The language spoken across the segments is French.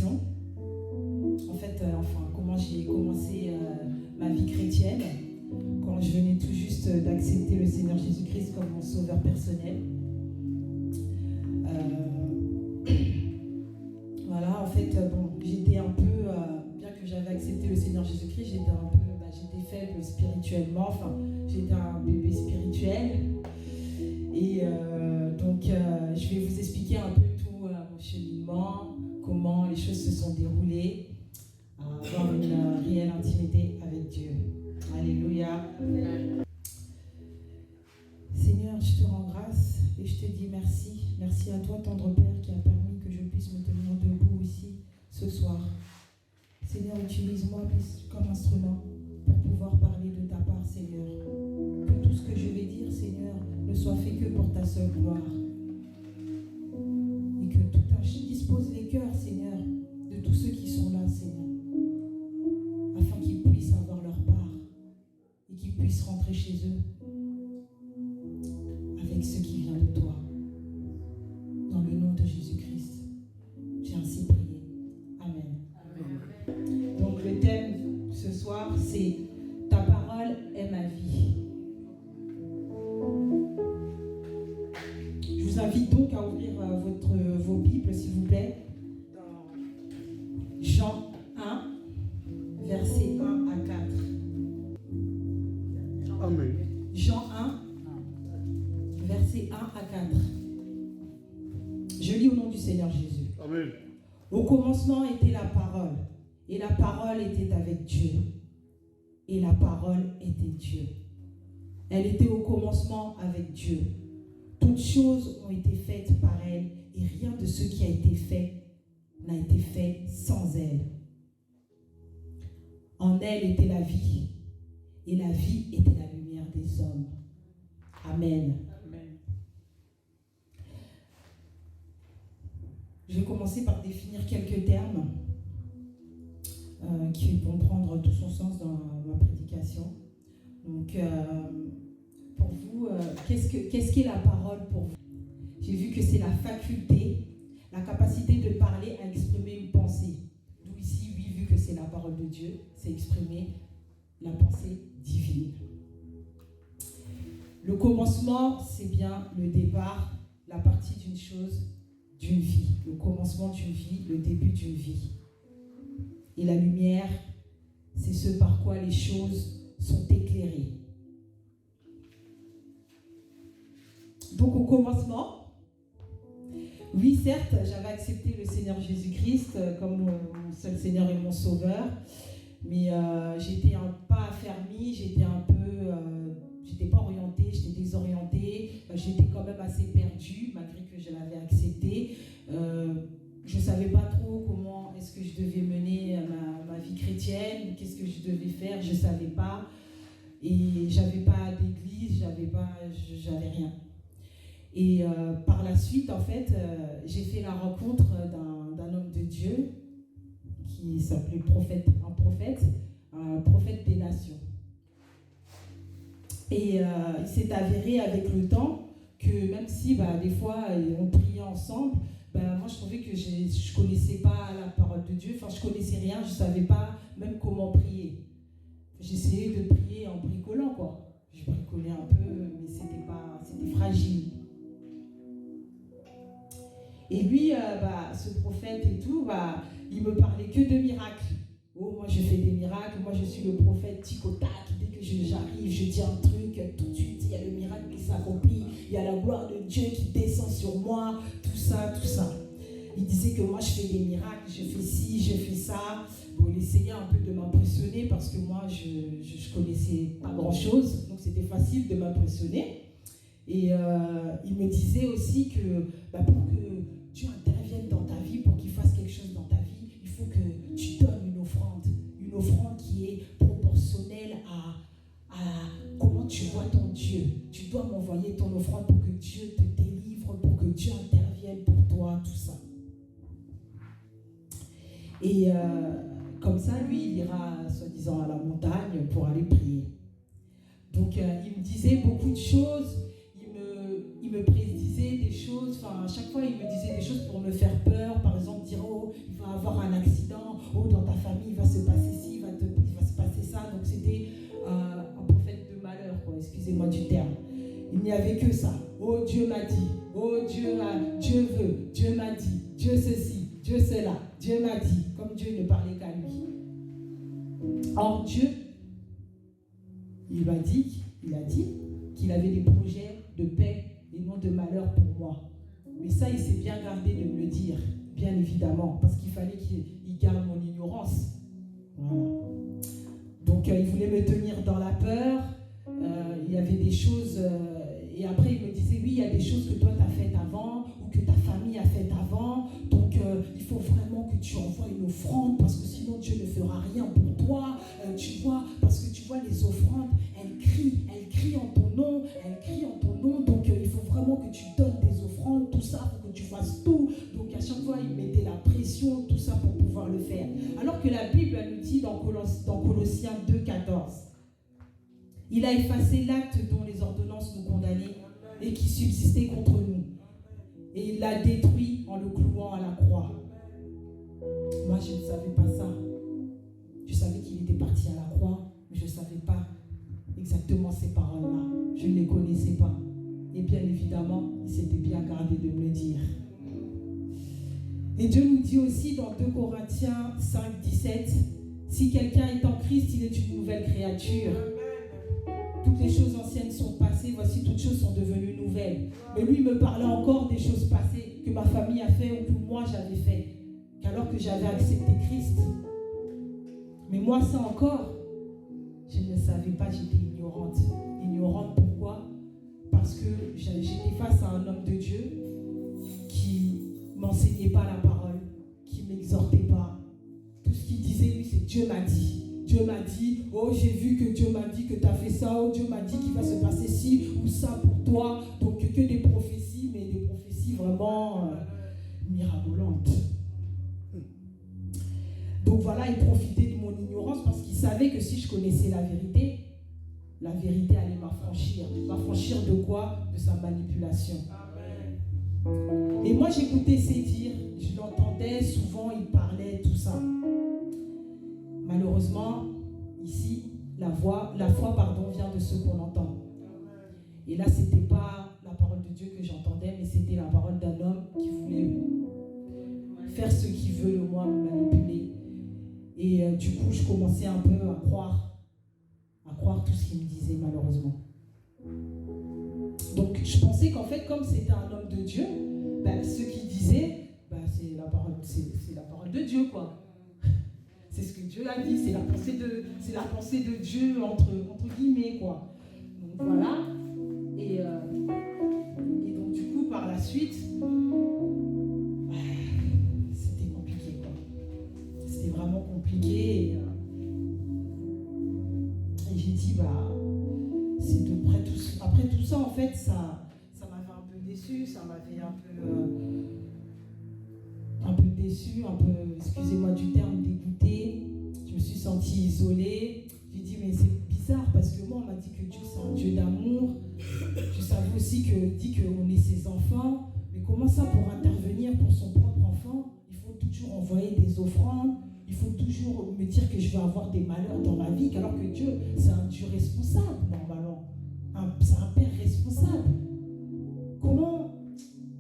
prédication. En fait, comment j'ai commencé ma vie chrétienne, quand je venais tout juste d'accepter le Seigneur Jésus-Christ comme mon sauveur personnel. Voilà, en fait, j'étais un peu, bien que j'avais accepté le Seigneur Jésus-Christ, j'étais faible spirituellement, j'étais un bébé spirituel. Et je vais vous expliquer un peu tout mon cheminement, comment les choses se sont déroulées, avoir une réelle intimité avec Dieu. Alléluia. Seigneur, je te rends grâce et je te dis merci. Merci à toi, tendre Père, qui a permis que je puisse me tenir debout ici ce soir. Seigneur, utilise-moi comme instrument pour pouvoir parler de ta part, Seigneur. Que tout ce que je vais dire, Seigneur, ne soit fait que pour ta seule gloire. Et que tout dispose les cœurs, Seigneur, de tous ceux qui sont là, Seigneur, afin qu'ils puissent avoir leur part et qu'ils puissent rentrer chez eux avec ce qui vient de toi. Dans le nom de Jésus-Christ, j'ai ainsi prié. Amen. Amen. Donc le thème ce soir, c'est « Ta parole est ma vie ». Je vous invite donc à ouvrir vos Bibles, s'il vous plaît, dans Jean 1, versets 1 à 4. Amen. Jean 1, versets 1 à 4. Je lis au nom du Seigneur Jésus. Amen. Au commencement était la parole, et la parole était avec Dieu, et la parole était Dieu. Elle était au commencement avec Dieu. Toutes choses ont été faites par elle, et rien de ce qui a été fait n'a été fait sans elle. En elle était la vie, et la vie était la lumière des hommes. Amen. Amen. Je vais commencer par définir quelques termes qui vont prendre tout son sens dans ma prédication. Donc, pour vous, qu'est-ce qu'est la parole pour vous? J'ai vu que c'est la faculté, la capacité de parler à exprimer une pensée. D'où ici, oui, vu que c'est la parole de Dieu, c'est exprimer la pensée divine. Le commencement, c'est bien le départ, la partie d'une chose, d'une vie. Le commencement d'une vie, le début d'une vie. Et la lumière, c'est ce par quoi les choses sont éclairées. Donc au commencement, oui, certes, j'avais accepté le Seigneur Jésus-Christ comme mon seul Seigneur et mon Sauveur, mais j'étais pas affermie, j'étais pas orientée, j'étais désorientée, j'étais quand même assez perdue malgré que je l'avais accepté. Je ne savais pas trop comment est-ce que je devais mener ma vie chrétienne, qu'est-ce que je devais faire, je ne savais pas. Et j'avais pas d'église, j'avais rien. Et par la suite, en fait, j'ai fait la rencontre d'un homme de Dieu qui s'appelait un prophète des nations. Et il s'est avéré avec le temps que même si des fois on priait ensemble, moi je trouvais que je ne connaissais pas la parole de Dieu, je ne connaissais rien, je ne savais pas même comment prier. J'essayais de prier en bricolant, quoi. Je bricolais un peu, mais c'était fragile. Et lui, ce prophète et tout, il me parlait que de miracles. Oh, moi je fais des miracles, moi je suis le prophète tic-au-tac, dès que j'arrive, je dis un truc, tout de suite il y a le miracle qui s'accomplit, il y a la gloire de Dieu qui descend sur moi, tout ça. Il disait que moi je fais des miracles, je fais ci, je fais ça. Bon, il essayait un peu de m'impressionner parce que moi je connaissais pas grand chose, donc c'était facile de m'impressionner. Et il me disait aussi que pour que Dieu intervienne dans ta vie, pour qu'il fasse quelque chose dans ta vie, il faut que tu donnes une offrande qui est proportionnelle à comment tu vois ton Dieu. Tu dois m'envoyer ton offrande pour que Dieu te délivre, pour que Dieu intervienne pour toi, tout ça. Et comme ça, lui, il ira, soi-disant, à la montagne pour aller prier. Donc, il me disait beaucoup de choses. Il me prédisait des choses. À chaque fois, il me disait des choses pour me faire peur. Par exemple, dire, oh, il va avoir un avait que ça. Oh, Dieu m'a dit. Oh, Dieu veut. Dieu m'a dit. Dieu ceci. Dieu cela. Dieu m'a dit. Comme Dieu ne parlait qu'à lui. Or, Dieu, il a dit qu'il avait des projets de paix et non de malheur pour moi. Mais ça, il s'est bien gardé de me le dire, bien évidemment, parce qu'il fallait qu'il garde mon ignorance. Voilà. Donc, il voulait me tenir dans la peur. Il y avait des choses... et après, il me disait, oui, il y a des choses que toi, tu as faites avant ou que ta famille a faites avant. Donc, il faut vraiment que tu envoies une offrande parce que sinon, Dieu ne fera rien pour toi. Tu vois, parce que tu vois, les offrandes, elles crient en ton nom. Donc, il faut vraiment que tu donnes des offrandes, tout ça, pour que tu fasses tout. Donc, à chaque fois, il mettait la pression, tout ça, pour pouvoir le faire. Alors que la Bible, elle nous dit dans Colossiens 2,14, il a effacé l'acte dont les ordonnances nous condamnaient et qui subsistait contre nous. Et il l'a détruit en le clouant à la croix. Moi, je ne savais pas ça. Je savais qu'il était parti à la croix, mais je ne savais pas exactement ces paroles-là. Je ne les connaissais pas. Et bien évidemment, il s'était bien gardé de me le dire. Et Dieu nous dit aussi dans 2 Corinthiens 5, 17, si quelqu'un est en Christ, il est une nouvelle créature. Toutes les choses anciennes sont passées, voici toutes choses sont devenues nouvelles. Mais lui, il me parlait encore des choses passées que ma famille a fait ou que moi j'avais fait, qu'alors que j'avais accepté Christ. Mais moi, ça encore, je ne savais pas, j'étais ignorante. Ignorante pourquoi? Parce que j'étais face à un homme de Dieu qui m'enseignait pas la parole, qui m'exhortait pas. Tout ce qu'il disait, lui, c'est Dieu m'a dit. Dieu m'a dit, oh j'ai vu que Dieu m'a dit que tu as fait ça, oh Dieu m'a dit qu'il va se passer ci ou ça pour toi. Donc que des prophéties, mais des prophéties vraiment mirabolantes. Donc voilà, il profitait de mon ignorance parce qu'il savait que si je connaissais la vérité allait m'affranchir. M'affranchir de quoi? De sa manipulation. Et moi j'écoutais ses dires, je l'entendais souvent, il parlait, tout ça. Malheureusement, ici, la foi vient de ce qu'on entend. Et là, ce n'était pas la parole de Dieu que j'entendais, mais c'était la parole d'un homme qui voulait faire ce qu'il veut de moi, me manipuler. Et du coup, je commençais un peu à croire tout ce qu'il me disait, malheureusement. Donc, je pensais qu'en fait, comme c'était un homme de Dieu, ce qu'il disait, c'est la parole de Dieu, quoi. C'est ce que Dieu a dit, c'est la pensée de Dieu entre guillemets, quoi. Donc voilà. Et donc du coup, par la suite, c'était compliqué, quoi. C'était vraiment compliqué. Et j'ai dit, c'est de près tout. Après tout ça, en fait, ça m'avait un peu déçu, ça m'avait un peu déçu, un peu, excusez-moi du terme, dégoûté. Je me suis sentie isolée. J'ai dit, mais c'est bizarre parce que moi, on m'a dit que Dieu, c'est un Dieu d'amour. Je savais aussi qu'il dit qu'on est ses enfants. Mais comment ça, pour intervenir pour son propre enfant, il faut toujours envoyer des offrandes. Il faut toujours me dire que je vais avoir des malheurs dans ma vie, alors que Dieu, c'est un Dieu responsable, normalement. C'est un Père responsable. Comment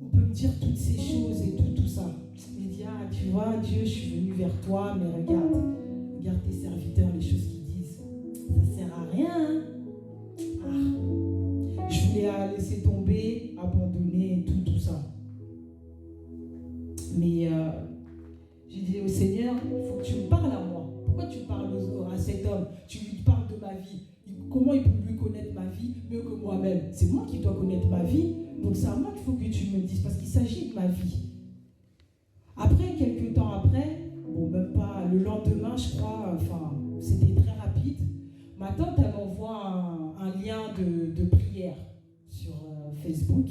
on peut me dire toutes ces choses et tout ça? Il dit, tu vois, Dieu, je suis venu vers toi, mais regarde tes serviteurs, les choses qu'ils disent. Ça ne sert à rien. Je voulais laisser tomber, abandonner, tout ça. Mais j'ai dit au Seigneur, il faut que tu me parles à moi. Pourquoi tu parles à cet homme? Tu lui parles de ma vie. Comment il peut lui connaître ma vie mieux que moi-même? C'est moi qui dois connaître ma vie. Donc c'est à moi qu'il faut que tu me dises, parce qu'il s'agit de ma vie. Après, quelques temps après, même pas le lendemain, je crois, c'était très rapide. Ma tante, elle m'envoie un lien de prière sur Facebook.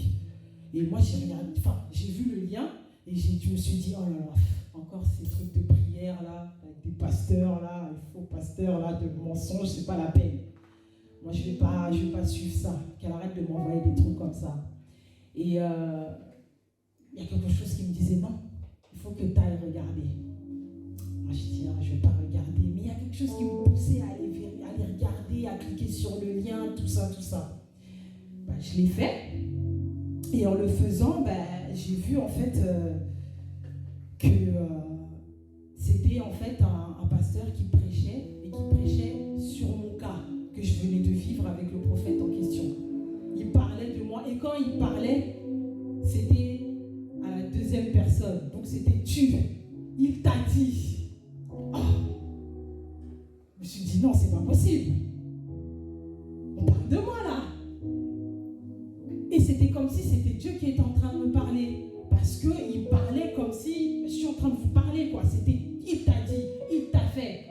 Et moi, j'ai vu le lien et je me suis dit, oh là là, encore ces trucs de prière là, avec des pasteurs là, les faux pasteurs là, de mensonges, c'est pas la peine. Moi, je vais pas suivre ça. Qu'elle arrête de m'envoyer des trucs comme ça. Et il y a quelque chose qui me disait, non, il faut que tu ailles regarder. Moi, je dis, je ne vais pas regarder. Mais il y a quelque chose qui me poussait à aller regarder, à cliquer sur le lien, tout ça. je l'ai fait. Et en le faisant, j'ai vu en fait que c'était en fait un pasteur qui prêchait et qui prêchait sur mon cas que je venais de vivre avec le prophète en question. Il parlait de moi et quand il parlait, c'était à la deuxième personne. Donc c'était tu. Il t'a dit. Oh. Je me suis dit non, c'est pas possible. On parle de moi là. Et c'était comme si c'était Dieu qui était en train de me parler. Parce qu'il parlait comme si je suis en train de vous parler, quoi. C'était, il t'a dit, il t'a fait.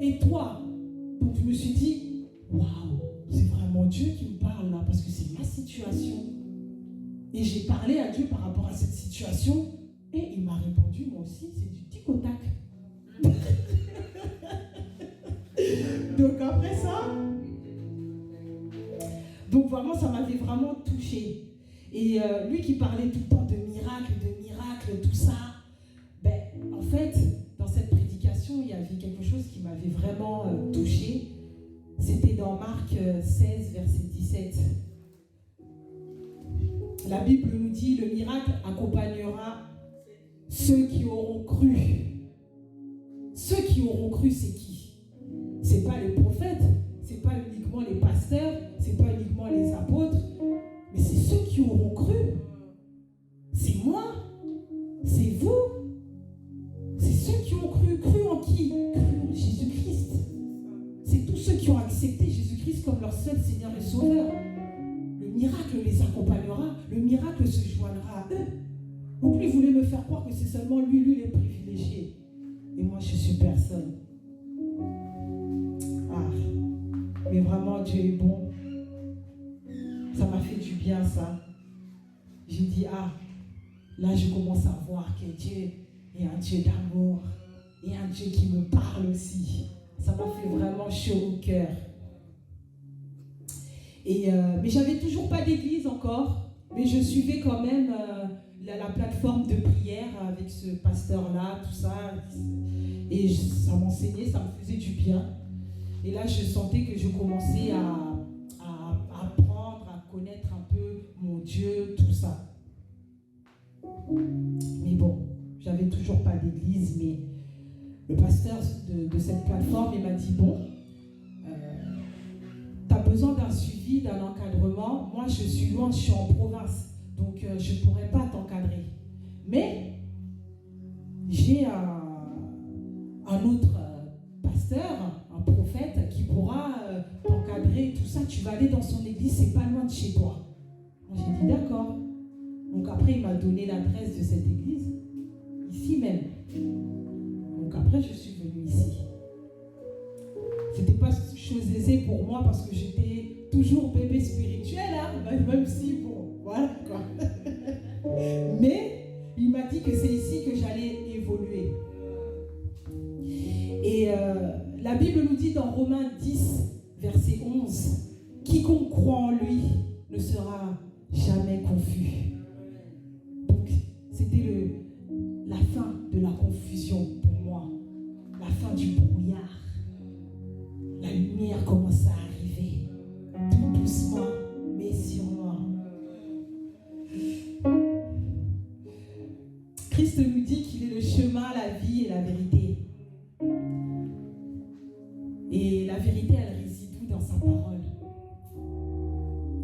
Et toi? Donc je me suis dit, waouh, c'est vraiment Dieu qui me parle là, parce que c'est ma situation. Et j'ai parlé à Dieu par rapport à cette situation, et il m'a répondu, moi aussi, c'est du tic au tac. Donc après ça, donc vraiment, ça m'avait vraiment touchée. Et lui qui parlait tout le temps de miracles, tout ça, en fait, dans cette prédication, il y avait quelque chose qui m'avait vraiment touchée. C'était dans Marc 16, verset 17. La Bible nous dit, le miracle accompagnera ceux qui auront cru. Ceux qui auront cru, c'est qui? C'est pas les prophètes, c'est pas uniquement les pasteurs, c'est pas uniquement les apôtres, mais c'est ceux qui auront cru. C'est moi, c'est vous, c'est ceux qui ont cru. Cru en qui? Cru en Jésus-Christ. C'est tous ceux qui ont accepté Jésus-Christ comme leur seul Seigneur et Sauveur. Le miracle les accompagnera, le miracle se joindra à eux. Donc lui voulait me faire croire que c'est seulement lui les privilégiés. Et moi je suis personne. Ah, mais vraiment Dieu est bon. Ça m'a fait du bien ça. J'ai dit, là je commence à voir que Dieu est un Dieu d'amour et un Dieu qui me parle aussi. Ça m'a fait vraiment chaud au cœur. Mais j'avais toujours pas d'église encore, mais je suivais quand même la plateforme de prière avec ce pasteur-là, tout ça. Et ça m'enseignait, ça me faisait du bien. Et là, je sentais que je commençais à apprendre, à connaître un peu mon Dieu, tout ça. Mais bon, j'avais toujours pas d'église, mais le pasteur de cette plateforme, il m'a dit, bon, tu as besoin d'un suivi, d'un encadrement. Moi, je suis loin, je suis en province, donc je ne pourrais pas t'encadrer. Mais j'ai un autre pasteur, un prophète, qui pourra t'encadrer, tout ça. Tu vas aller dans son église, c'est pas loin de chez toi. Moi, j'ai dit d'accord. Donc après, il m'a donné l'adresse de cette église, ici même. Donc après, je suis venue ici. C'était pas chose aisée pour moi parce que j'étais toujours bébé spirituel, hein, même si, bon, voilà quoi. Mais il m'a dit que c'est ici que j'allais évoluer. Et la Bible nous dit dans Romains 10, verset 11, quiconque croit en lui ne sera jamais confus. Donc, c'était la fin de la confusion pour moi, la fin du brouillard. La lumière commence à arriver, tout doucement, mais sûrement. Christ nous dit qu'il est le chemin, la vie et la vérité. Et la vérité, elle réside où? Dans sa parole.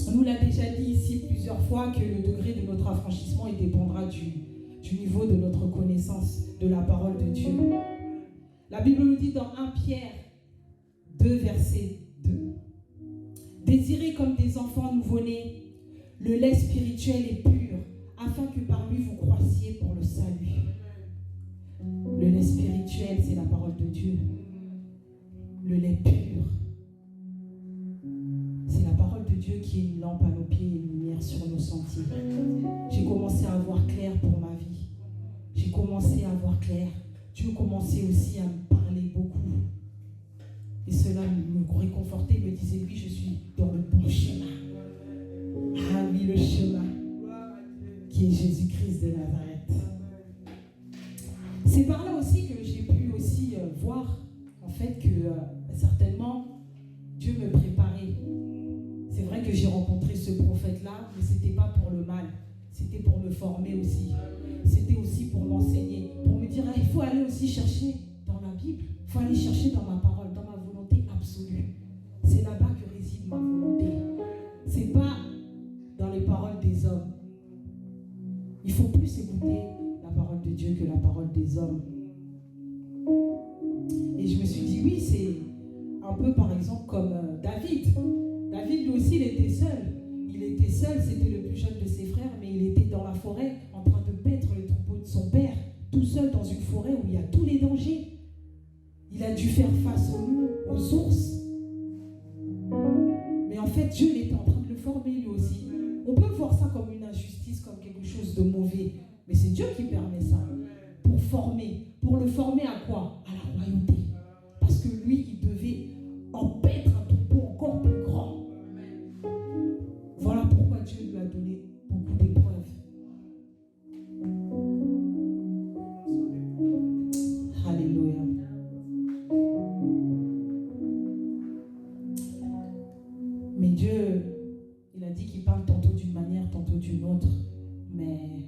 On nous l'a déjà dit ici plusieurs fois que le degré de notre affranchissement il dépendra du niveau de notre connaissance de la parole de Dieu. La Bible nous dit dans 1 Pierre 2, verset 2. Désirez comme des enfants nouveau-nés le lait spirituel et pur, afin que par lui vous croissiez pour le salut. Le lait spirituel, c'est la parole de Dieu. Le lait pur, c'est la parole de Dieu qui est une lampe à nos pieds et une lumière sur nos sentiers. J'ai commencé à voir clair pour ma vie. J'ai commencé à voir clair. Dieu commençait aussi à me parler beaucoup. Et cela me réconfortait, me disait, oui, je suis dans le bon chemin. Ah oui, le chemin qui est Jésus-Christ de Nazareth. C'est par là aussi que j'ai pu aussi voir en fait que certainement Dieu me préparait. C'est vrai que j'ai rencontré ce prophète-là, mais ce n'était pas pour le mal. C'était pour me former aussi. C'était aussi pour m'enseigner, pour me dire, il faut aller aussi chercher dans la Bible. Il faut aller chercher dans ma parole, dans ma volonté absolue. C'est là-bas que réside ma volonté. Ce n'est pas dans les paroles des hommes. Il faut plus écouter la parole de Dieu que la parole des hommes. Et je me suis dit, oui, c'est un peu par exemple comme David. David, lui aussi, il était seul. Il était seul, c'était le plus jeune de ses frères, mais il était dans la forêt en train de paître les troupeaux de son père, tout seul dans une forêt où il y a tous les dangers. Il a dû faire face aux loups, aux ours. Mais en fait, Dieu était en train de le former lui aussi. On peut voir ça comme une injustice, comme quelque chose de mauvais. Mais c'est Dieu qui permet ça. Pour former. Pour le former à quoi? À la royauté. Parce que lui, il devait en paître un troupeau encore plus grand. Voilà pourquoi Dieu lui a donné beaucoup d'épreuves. Alléluia. Mais Dieu, il a dit qu'il parle tantôt d'une manière, tantôt d'une autre. Mais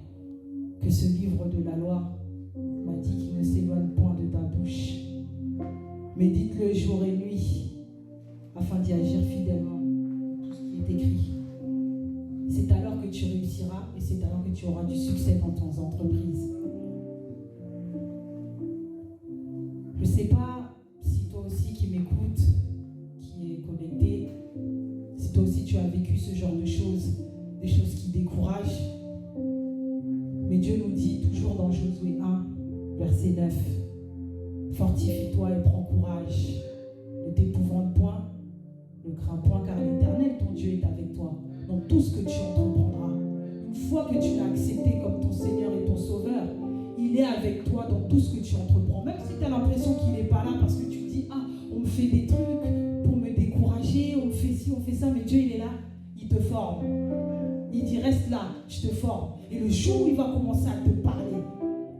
que ce livre de la loi m'a dit qu'il ne s'éloigne point de ta bouche. Médite-le jour et nuit afin d'y agir fidèlement. Tout ce qui est écrit. C'est alors que tu réussiras et c'est alors que tu auras du succès dans ton entreprise. Je ne sais pas si toi aussi qui m'écoutes, qui est connecté, si toi aussi tu as vécu ce genre de choses, des choses qui découragent. Mais Dieu nous dit toujours dans Josué 1, verset 9, fortifie-toi et prends courage. Ne t'épouvante point, ne crains point, car l'Éternel, ton Dieu, est avec toi dans tout ce que tu entreprendras. Une fois que tu l'as accepté comme ton Seigneur et ton Sauveur, il est avec toi dans tout ce que tu entreprends. Même si tu as l'impression qu'il n'est pas là parce que tu te dis, on me fait des trucs pour me décourager, on me fait ci, on fait ça, mais Dieu, il est là, il te forme. Il dit, reste là, je te forme. Et le jour où il va commencer à te parler,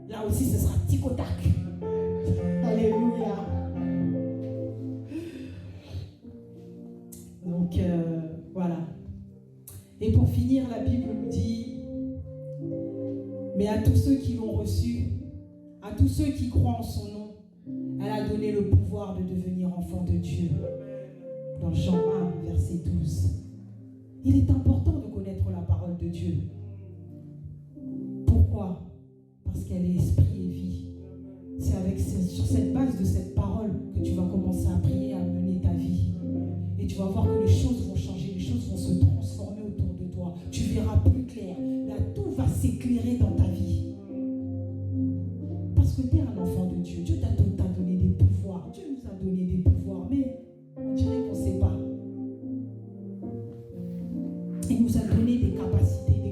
là aussi, ce sera tic au tac. Alléluia. Donc, voilà. Et pour finir, la Bible nous dit, mais à tous ceux qui l'ont reçu, à tous ceux qui croient en son nom, elle a donné le pouvoir de devenir enfant de Dieu. Dans Jean 1, verset 12. Il est important de connaître la parole de Dieu. Pourquoi? Parce qu'elle est esprit et vie. C'est sur cette base de cette parole que tu vas commencer à prier, à mener ta vie. Et tu vas voir que les choses vont changer, les choses vont se transformer autour de toi. Tu verras plus clair. Là, tout va s'éclairer dans ta vie. Parce que tu es un enfant de Dieu. Dieu t'a donné des pouvoirs. Dieu nous a donné des pouvoirs, mais on dirait qu'on ne sait pas. Il nous a donné des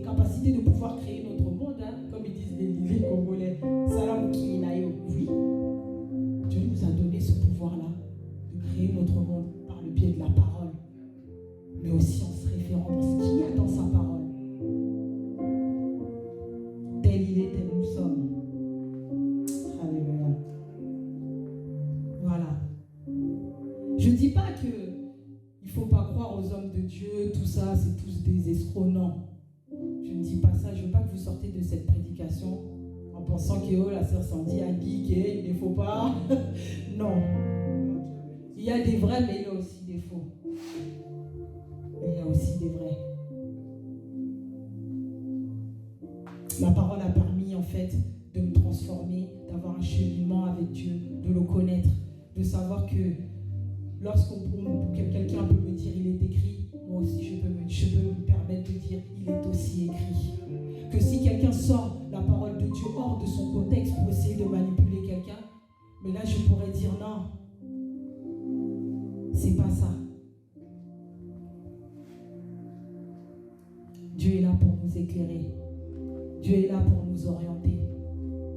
capacités de pouvoir créer notre monde, comme ils disent les Congolais. Salam qui est oui. Dieu nous a donné ce pouvoir-là de créer notre monde par le biais de la parole, mais aussi en se référant dans ce qu'il y a dans sa parole. Tel il est, tel nous sommes. Alléluia. Voilà. Je ne dis pas que il ne faut pas croire aux hommes de Dieu, tout ça, c'est tous des escrocs. Non. Je ne dis pas ça. Je ne veux pas que vous sortez de cette prédication en pensant que la sœur Sandy a dit qu'il ne faut pas. Non. Il y a des vrais, mais il y a aussi des faux. Il y a aussi des vrais. La parole a permis, en fait, de me transformer, d'avoir un cheminement avec Dieu, de le connaître, de savoir que quelqu'un peut me dire il est écrit, moi aussi je peux me permettre de dire il est aussi écrit. Que si quelqu'un sort la parole de Dieu hors de son contexte pour essayer de manipuler quelqu'un, mais là je pourrais dire non, c'est pas ça. Dieu est là pour nous éclairer. Dieu est là pour nous orienter.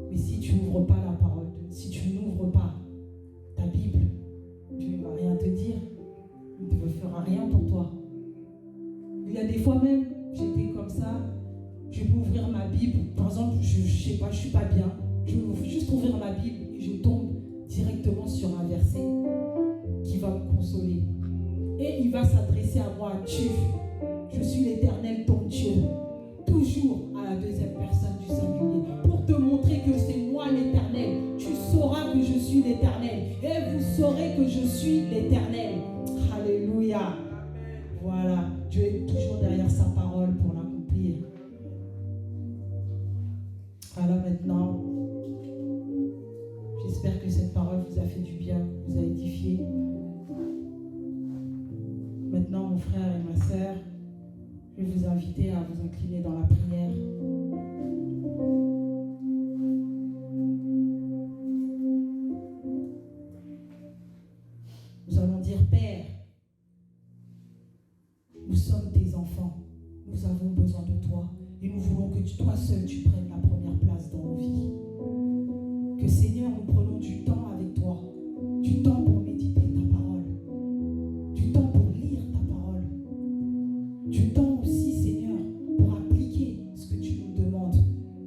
Mais si tu n'ouvres pas la parole, si tu n'ouvres pas ta Bible, Dieu ne va rien te dire. Il ne fera rien pour toi. Il y a des fois même, j'étais comme ça, je peux ouvrir ma Bible. Par exemple, je ne sais pas, je ne suis pas bien. Je veux juste ouvrir ma Bible et je tombe directement sur un verset qui va me consoler. Et il va s'adresser à moi, tu. Je suis l'Éternel, ton Dieu. Toujours à la deuxième personne du singulier. Pour te montrer que c'est moi l'Éternel. Tu sauras que je suis l'Éternel. Et vous saurez que je suis l'Éternel. Alléluia. Voilà. Dieu est toujours derrière sa parole pour l'accomplir. Alors maintenant, j'espère que cette parole vous a fait du bien, vous a édifié. Maintenant, mon frère et ma sœur, je vais vous inviter à vous incliner dans la prière. Nous allons dire, Père, nous sommes tes enfants, nous avons besoin de toi et nous voulons que toi seul tu prennes la première place dans nos vies. Que Seigneur, nous prenons du temps avec toi, du temps pour méditer ta parole, du temps pour lire ta parole, du temps aussi, Seigneur, pour appliquer ce que tu nous demandes.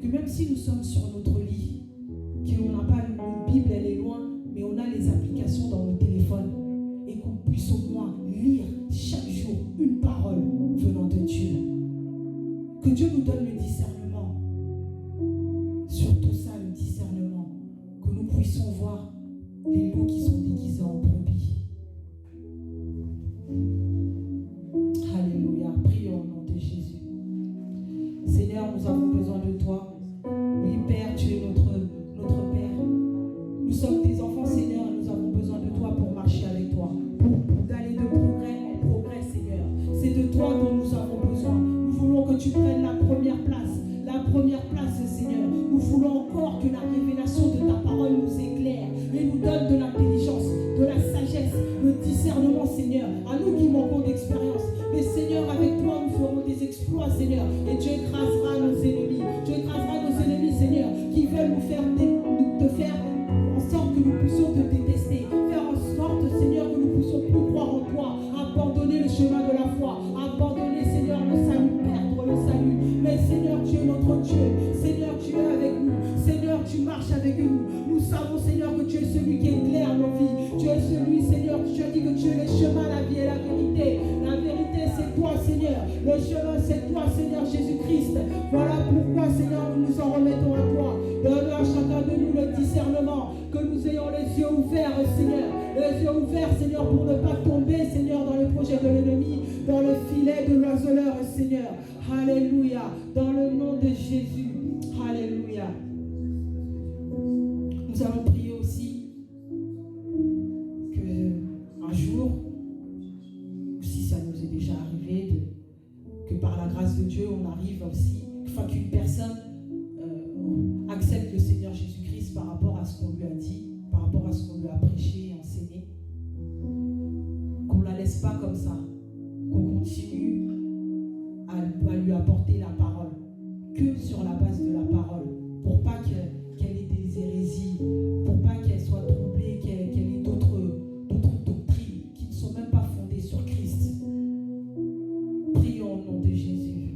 Que même si nous sommes sur notre lit, qu'on n'a pas une Bible, elle est loin, mais on a les applications dans nos téléphones et qu'on puisse au moins lire chaque jour une parole venant de Dieu. Que Dieu nous donne le discernement. Surtout ça, le discernement. Que nous puissions voir les loups qui sont déguisés en brebis. Alléluia. Prions au nom de Jésus. Seigneur, nous avons besoin de toi. Oui, Père, tu es notre Père. Nous sommes tes enfants, Seigneur, et nous avons besoin de toi pour marcher avec toi. Pour d'aller de progrès en progrès, Seigneur. C'est de toi dont nous avons besoin. Nous voulons que tu prennes la première place. La première place, Seigneur. Nous voulons encore que la révélation de ta parole nous éclaire et nous donne de l'intelligence, de la sagesse, le discernement, Seigneur. À nous qui manquons d'expérience. Mais Seigneur, avec toi, nous ferons des exploits, Seigneur. Et tu écraseras nos ennemis. Tu écraseras nos ennemis, Seigneur, qui veulent nous faire te faire en sorte que nous puissions te détester. Faire en sorte, Seigneur, que nous puissions plus croire en toi. Abandonner le chemin de la foi. Abandonner, Seigneur, le salut. Perdre le salut. Mais Seigneur, tu es notre Dieu. Seigneur, tu es avec nous. Seigneur, tu marches avec nous. Nous savons, Seigneur, que tu es celui qui éclaire nos vies. Tu es celui, Seigneur, tu as dit que tu es le chemin, la vie et la vérité. La vérité, c'est toi, Seigneur. Le chemin, c'est toi, Seigneur Jésus-Christ. Voilà pourquoi, Seigneur, nous nous en remettons à toi. Donne à chacun de nous le discernement. Que nous ayons les yeux ouverts, Seigneur. Les yeux ouverts, Seigneur, pour ne pas tomber, Seigneur, dans le projet de l'ennemi, dans le filet de l'oiseleur, Seigneur. Alléluia. Dans le nom de Jésus. Alléluia. Nous allons prier aussi que un jour, si ça nous est déjà arrivé, que par la grâce de Dieu, on arrive aussi, enfin qu'une personne accepte le Seigneur Jésus-Christ par rapport à ce qu'on lui a dit, par rapport à ce qu'on lui a prêché et enseigné. Qu'on ne la laisse pas comme ça, qu'on continue à lui apporter la parole, que sur la base de la parole, pour pas qu'elle ait des hérésies, pour pas qu'elle soit troublée, qu'elle ait d'autres doctrines qui ne sont même pas fondées sur Christ. Prions au nom de Jésus.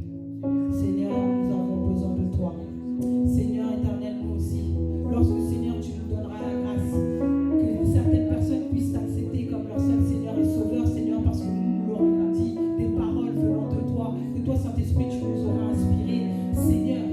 Seigneur, nous avons besoin de toi. Seigneur éternel, nous aussi, lorsque Seigneur, tu nous donneras la grâce, que certaines personnes puissent t'accepter comme leur seul Seigneur et Sauveur, Seigneur, parce que nous leur avons dit des paroles venant de toi, que toi, Saint-Esprit, tu nous auras inspiré. Seigneur,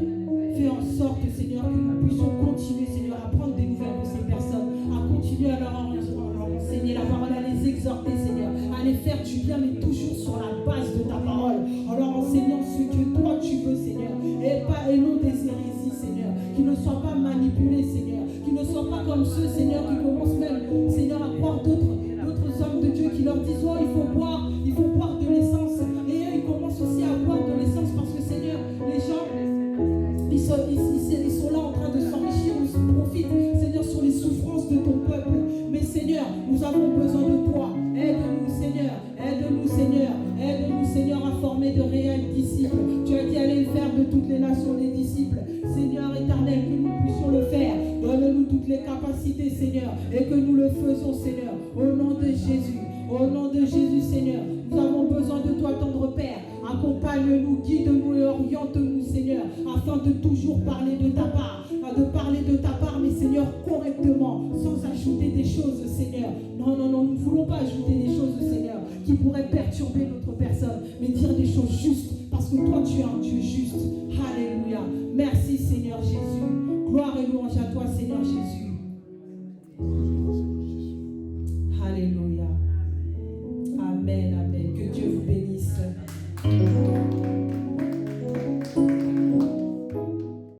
fais en sorte, Seigneur, que nous puissions continuer, Seigneur, à prendre des nouvelles de ces personnes, à continuer à leur enseigner la parole, à les exhorter, Seigneur, à les faire du bien, mais toujours sur la base de ta parole, en leur enseignant ce que toi tu veux, Seigneur, et non des hérésies, Seigneur, qui ne soient pas manipulés, Seigneur, qui ne soient pas comme ceux, Seigneur, qui commencent même, Seigneur, à croire d'autres hommes de Dieu qui leur disent, oh, il faut boire de l'essence, et eux, ils commencent aussi à boire de l'essence, parce que, Seigneur, les gens, ils sont là en train de s'enrichir, ils profitent, Seigneur, sur les souffrances de ton peuple. Mais Seigneur, nous avons besoin de toi. Aide-nous, Seigneur. Aide-nous, Seigneur. Aide-nous, Seigneur, à former de réels disciples. Tu as dit aller faire de toutes les nations des disciples. Seigneur éternel, que nous puissions le faire. Donne-nous toutes les capacités, Seigneur, et que nous le faisons, Seigneur. Au nom de Jésus. Au nom de Jésus, Seigneur. Nous avons besoin de toi, tendre Père. Accompagne-nous, guide-nous et oriente-nous, Seigneur, afin de toujours parler de ta part. De parler de ta part, mais Seigneur, correctement, sans ajouter des choses, Seigneur. Non, non, non, nous ne voulons pas ajouter des choses, Seigneur, qui pourraient perturber notre personne, mais dire des choses justes, parce que toi, tu es un Dieu juste. Alléluia. Merci, Seigneur Jésus. Gloire et louange à toi, Seigneur Jésus.